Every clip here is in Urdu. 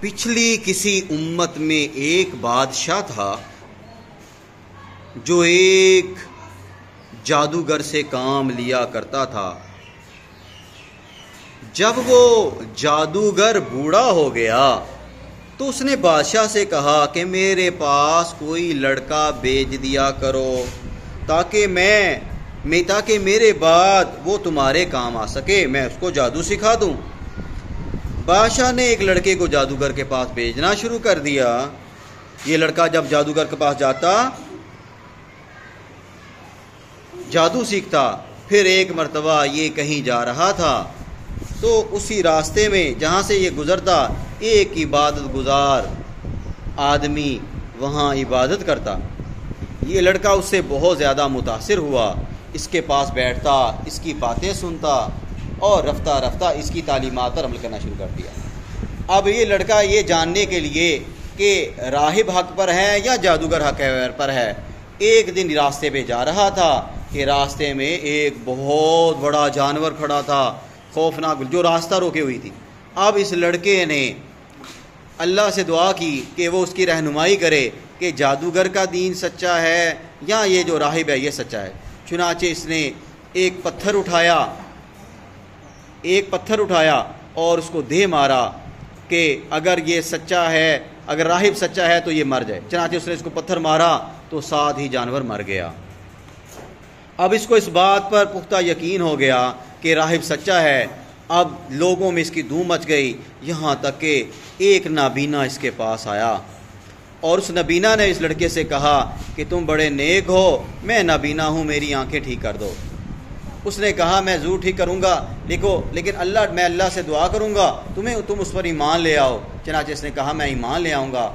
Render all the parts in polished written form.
پچھلی کسی امت میں ایک بادشاہ تھا جو ایک جادوگر سے کام لیا کرتا تھا۔ جب وہ جادوگر بوڑھا ہو گیا تو اس نے بادشاہ سے کہا کہ میرے پاس کوئی لڑکا بھیج دیا کرو تاکہ میرے بعد وہ تمہارے کام آ سکے، میں اس کو جادو سکھا دوں۔ بادشاہ نے ایک لڑکے کو جادوگر کے پاس بھیجنا شروع کر دیا۔ یہ لڑکا جب جادوگر کے پاس جاتا، جادو سیکھتا، پھر ایک مرتبہ یہ کہیں جا رہا تھا تو اسی راستے میں جہاں سے یہ گزرتا ایک عبادت گزار آدمی وہاں عبادت کرتا۔ یہ لڑکا اس سے بہت زیادہ متاثر ہوا، اس کے پاس بیٹھتا، اس کی باتیں سنتا اور رفتہ رفتہ اس کی تعلیمات پر عمل کرنا شروع کر دیا۔ اب یہ لڑکا یہ جاننے کے لیے کہ راہب حق پر ہے یا جادوگر حق پر ہے، ایک دن راستے پہ جا رہا تھا کہ راستے میں ایک بہت بڑا جانور کھڑا تھا، خوفناک، جو راستہ روکے ہوئی تھی۔ اب اس لڑکے نے اللہ سے دعا کی کہ وہ اس کی رہنمائی کرے کہ جادوگر کا دین سچا ہے یا یہ جو راہب ہے یہ سچا ہے۔ چنانچہ اس نے ایک پتھر اٹھایا اور اس کو دے مارا کہ اگر یہ سچا ہے، اگر راہب سچا ہے تو یہ مر جائے۔ چنانچہ اس نے اس کو پتھر مارا تو ساتھ ہی جانور مر گیا۔ اب اس کو اس بات پر پختہ یقین ہو گیا کہ راہب سچا ہے۔ اب لوگوں میں اس کی دھوم مچ گئی، یہاں تک کہ ایک نابینا اس کے پاس آیا اور اس نابینا نے اس لڑکے سے کہا کہ تم بڑے نیک ہو، میں نابینا ہوں، میری آنکھیں ٹھیک کر دو۔ اس نے کہا میں ضرور ٹھیک کروں گا، لیکن میں اللہ سے دعا کروں گا تم اس پر ایمان لے آؤ۔ چنانچہ اس نے کہا میں ایمان لے آؤں گا۔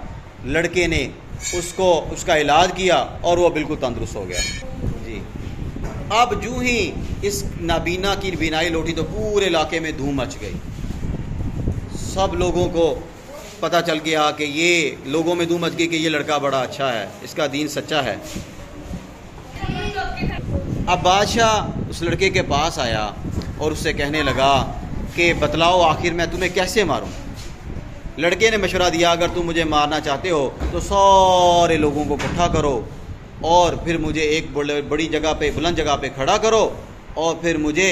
لڑکے نے اس کا علاج کیا اور وہ بالکل تندرست ہو گیا۔ جی، اب جو ہی اس نابینا کی بینائی لوٹی تو پورے علاقے میں دھوم مچ گئی، سب لوگوں کو پتہ چل گیا کہ لوگوں میں دھوم مچ گئی کہ یہ لڑکا بڑا اچھا ہے، اس کا دین سچا ہے۔ اب بادشاہ اس لڑکے کے پاس آیا اور اس سے کہنے لگا کہ بتلاؤ آخر میں تمہیں کیسے ماروں۔ لڑکے نے مشورہ دیا اگر تم مجھے مارنا چاہتے ہو تو سارے لوگوں کو اکٹھا کرو اور پھر مجھے ایک بڑی جگہ پہ، بلند جگہ پہ کھڑا کرو اور پھر مجھے